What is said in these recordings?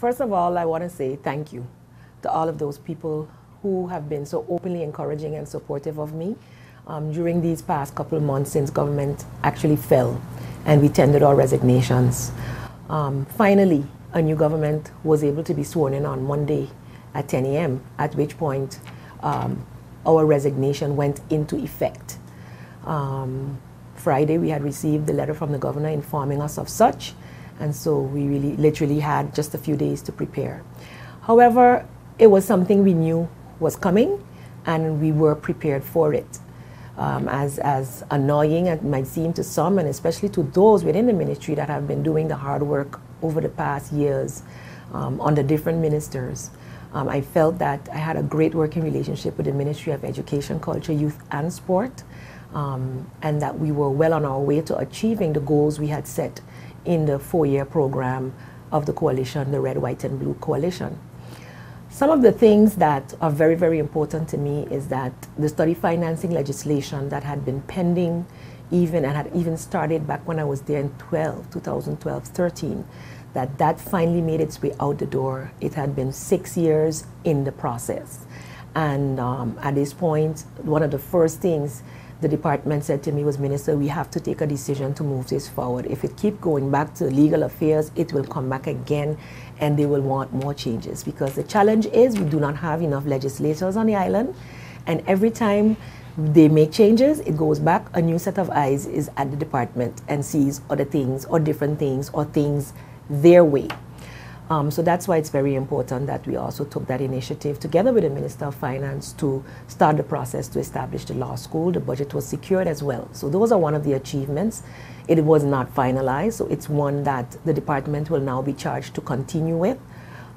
First of all, I want to say thank you to all of those people who have been so openly encouraging and supportive of me during these past couple of months since government actually fell and we tendered our resignations. Finally, a new government was able to be sworn in on Monday at 10 a.m., at which point our resignation went into effect. Friday, we had received the letter from the governor informing us of such, and so we really literally had just a few days to prepare. However, it was something we knew was coming, and we were prepared for it. As annoying as it might seem to some, and especially to those within the ministry that have been doing the hard work over the past years under different ministers, I felt that I had a great working relationship with the Ministry of Education, Culture, Youth and Sport, and that we were well on our way to achieving the goals we had set in the 4-year program of the coalition, the Red, White and Blue Coalition. Some of the things that are very, very important to me is that the study financing legislation that had been pending and had even started back when I was there in 2012-13, that finally made its way out the door. It had been 6 years in the process. And at this point, one of the first things the department said to me was, Minister, we have to take a decision to move this forward. If it keeps going back to legal affairs, it will come back again and they will want more changes, because the challenge is we do not have enough legislators on the island, and every time they make changes, it goes back, a new set of eyes is at the department and sees other things or different things or things their way. So that's why it's very important that we also took that initiative together with the Minister of Finance to start the process to establish the law school. The budget was secured as well. So those are one of the achievements. It was not finalized, so it's one that the department will now be charged to continue with.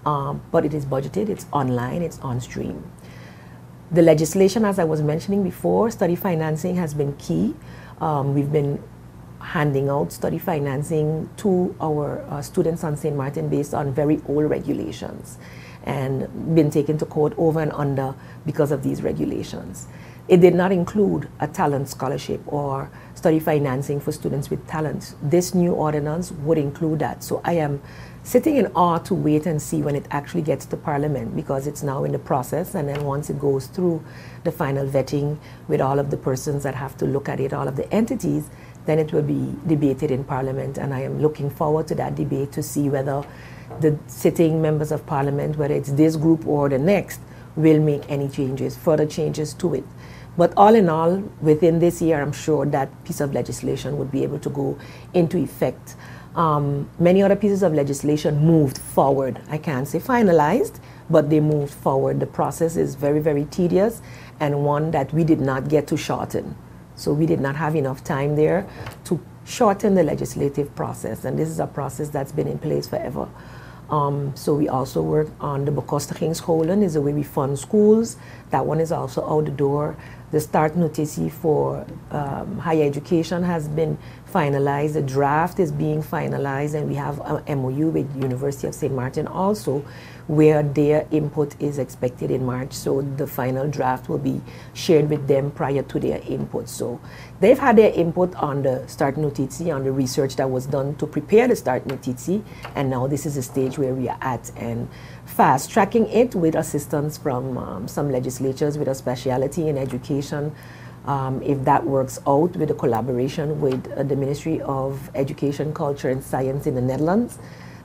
But it is budgeted, it's online, it's on stream. The legislation, as I was mentioning before, study financing has been key. We've been handing out study financing to our students on St. Martin based on very old regulations, and been taken to court over and under because of these regulations. It did not include a talent scholarship or study financing for students with talents. This new ordinance would include that. So I am sitting in awe to wait and see when it actually gets to Parliament, because it's now in the process, and then once it goes through the final vetting with all of the persons that have to look at it, all of the entities, then it will be debated in Parliament, and I am looking forward to that debate to see whether the sitting members of Parliament, whether it's this group or the next, will make any changes, further changes to it. But all in all, within this year, I'm sure that piece of legislation would be able to go into effect. Many other pieces of legislation moved forward. I can't say finalized, but they moved forward. The process is very, very tedious, and one that we did not get to shorten. So we did not have enough time there to shorten the legislative process, and this is a process that's been in place forever. So we also work on the bekostigingsscholen, is the way we fund schools. That one is also out the door. The start notice for higher education has been finalized. The draft is being finalized, and we have an MOU with University of St. Martin also, where their input is expected in March. So the final draft will be shared with them prior to their input. So they've had their input on the start notice, on the research that was done to prepare the start notice, and now this is the stage where we are at, and fast tracking it with assistance from some legislatures with a specialty in education. If that works out with a collaboration with the Ministry of Education, Culture and Science in the Netherlands,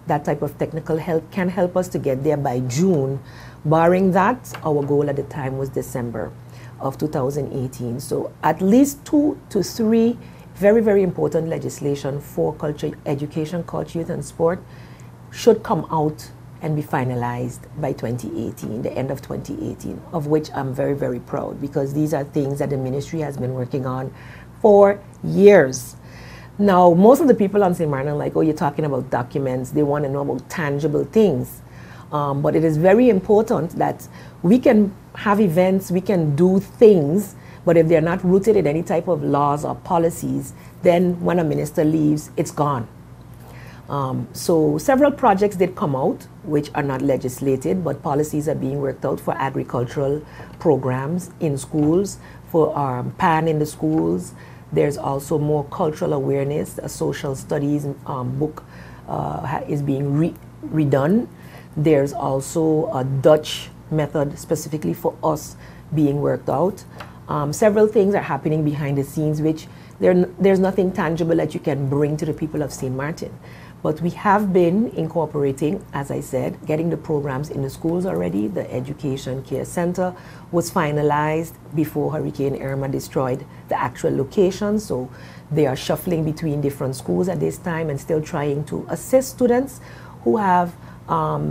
that type of technical help can help us to get there by June. Barring that, our goal at the time was December of 2018. So at least 2 to 3 very, very important legislation for culture, education, culture, youth and sport should come out and be finalized by 2018, the end of 2018, of which I'm very, very proud, because these are things that the ministry has been working on for years. Now, most of the people on St. Martin are like, oh, you're talking about documents. They want to know about tangible things. But it is very important that we can have events, we can do things, but if they're not rooted in any type of laws or policies, then when a minister leaves, it's gone. So several projects did come out, which are not legislated, but policies are being worked out for agricultural programs in schools, for PAN in the schools. There's also more cultural awareness. A social studies book is being redone. There's also a Dutch method specifically for us being worked out. Several things are happening behind the scenes which there's nothing tangible that you can bring to the people of St. Martin. But we have been incorporating, as I said, getting the programs in the schools already. The Education Care Center was finalized before Hurricane Irma destroyed the actual location. So they are shuffling between different schools at this time and still trying to assist students who have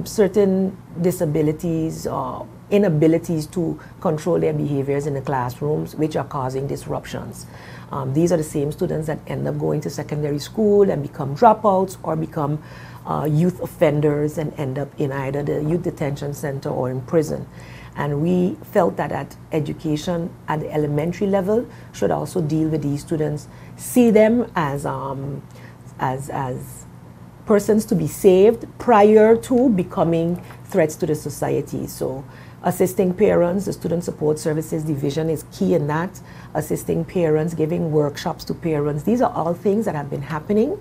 certain disabilities or inabilities to control their behaviors in the classrooms, which are causing disruptions. These are the same students that end up going to secondary school and become dropouts or become youth offenders and end up in either the youth detention center or in prison. And we felt that at education at the elementary level should also deal with these students, see them as persons to be saved prior to becoming threats to the society. So assisting parents, the Student Support Services Division is key in that, assisting parents, giving workshops to parents. These are all things that have been happening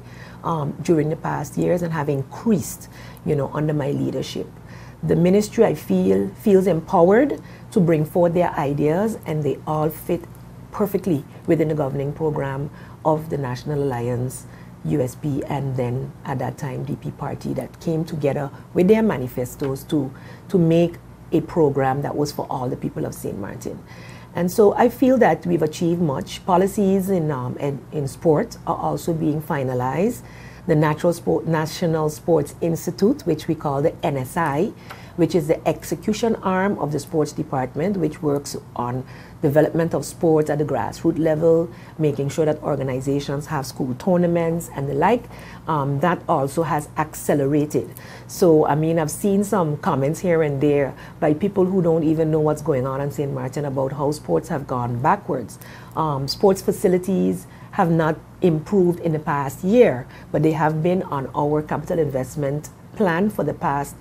during the past years and have increased, under my leadership. The ministry, I feel, feels empowered to bring forth their ideas, and they all fit perfectly within the governing program of the National Alliance, USP, and then at that time DP party, that came together with their manifestos to make a program that was for all the people of St. Martin. And so I feel that we've achieved much. Policies in sport are also being finalized. The National Sports Institute, which we call the NSI, which is the execution arm of the sports department, which works on development of sports at the grassroots level, making sure that organizations have school tournaments and the like. That also has accelerated. So, I've seen some comments here and there by people who don't even know what's going on in St. Martin about how sports have gone backwards. Sports facilities have not improved in the past year, but they have been on our capital investment plan for the past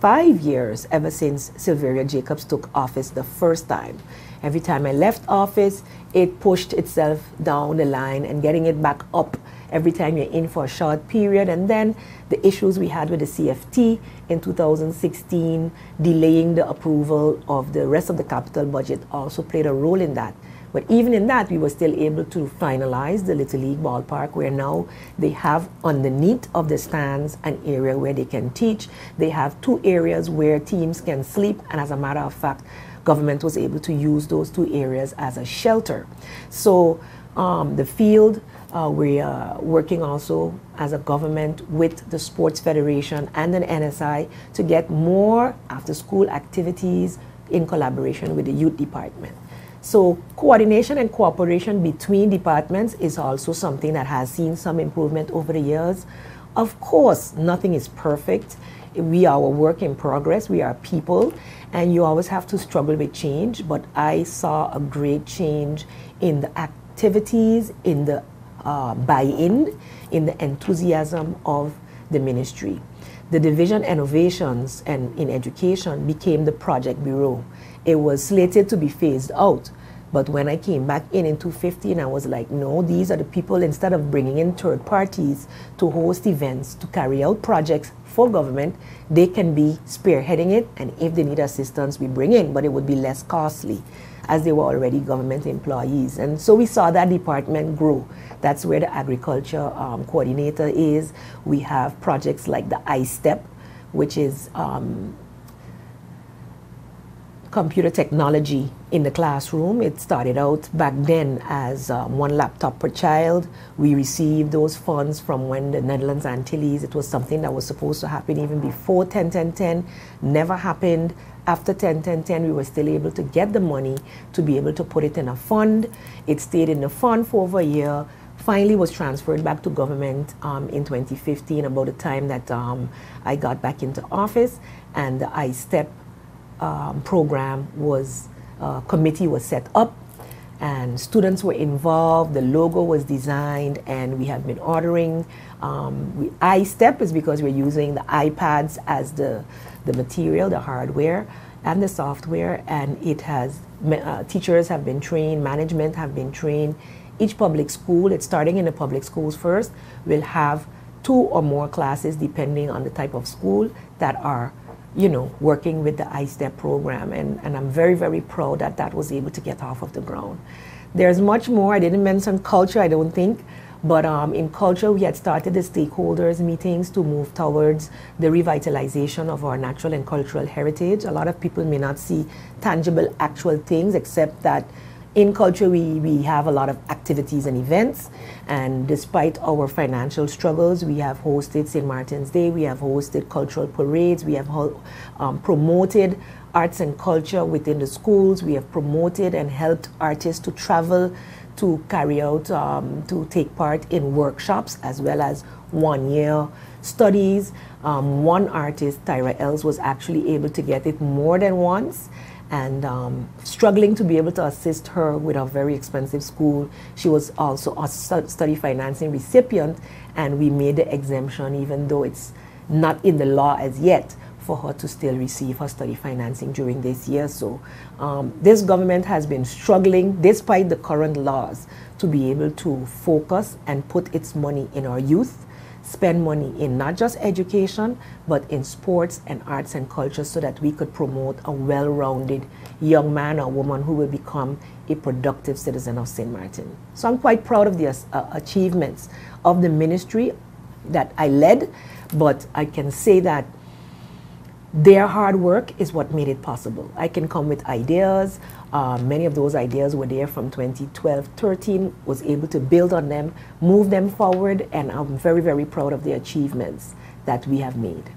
5 years, ever since Silveria Jacobs took office the first time. Every time I left office, it pushed itself down the line and getting it back up every time you're in for a short period. And then the issues we had with the CFT in 2016, delaying the approval of the rest of the capital budget, also played a role in that. But even in that, we were still able to finalize the Little League ballpark, where now they have underneath of the stands an area where they can teach. They have 2 areas where teams can sleep, and as a matter of fact, government was able to use those 2 areas as a shelter. So the field, we are working also as a government with the Sports Federation and an NSI to get more after-school activities in collaboration with the youth department. So coordination and cooperation between departments is also something that has seen some improvement over the years. Of course, nothing is perfect. We are a work in progress. We are people, and you always have to struggle with change. But I saw a great change in the activities, in the buy-in, in the enthusiasm of the ministry. The Division Innovations and in Education became the Project Bureau. It was slated to be phased out. But when I came back in 2015, I was like, no, these are the people, instead of bringing in third parties to host events, to carry out projects for government, they can be spearheading it, and if they need assistance, we bring in, but it would be less costly, as they were already government employees. And so we saw that department grow. That's where the agriculture coordinator is. We have projects like the iStep, which is computer technology in the classroom. It started out back then as 1 laptop per child. We received those funds from when the Netherlands Antilles. It was something that was supposed to happen even before 10-10-10, never happened. After 10-10-10, we were still able to get the money to be able to put it in a fund. It stayed in the fund for over a year, finally was transferred back to government in 2015, about the time that I got back into office, and the iStep program was, committee was set up, and students were involved, the logo was designed, and we have been ordering. iStep is because we're using the iPads as the material, the hardware, and the software, and it has, teachers have been trained, management have been trained. Each public school, it's starting in the public schools first, will have 2 or more classes, depending on the type of school, that are working with the iStep program, and I'm very, very proud that that was able to get off of the ground. There's much more. I didn't mention culture, I don't think, but in culture we had started the stakeholders meetings to move towards the revitalization of our natural and cultural heritage. A lot of people may not see tangible, actual things, except that in culture, we have a lot of activities and events, and despite our financial struggles, we have hosted St. Martin's Day, we have hosted cultural parades, we have promoted arts and culture within the schools, we have promoted and helped artists to travel, to carry out, to take part in workshops, as well as one-year studies. One artist, Tyra Els, was actually able to get it more than once, and struggling to be able to assist her with a very expensive school. She was also a study financing recipient, and we made the exemption, even though it's not in the law as yet, for her to still receive her study financing during this year. So this government has been struggling, despite the current laws, to be able to focus and put its money in our youth, spend money in not just education, but in sports and arts and culture, so that we could promote a well-rounded young man or woman who will become a productive citizen of St. Martin. So I'm quite proud of the achievements of the ministry that I led, but I can say that their hard work is what made it possible. I can come with ideas. Many of those ideas were there from 2012-13, was able to build on them, move them forward, and I'm very, very proud of the achievements that we have made.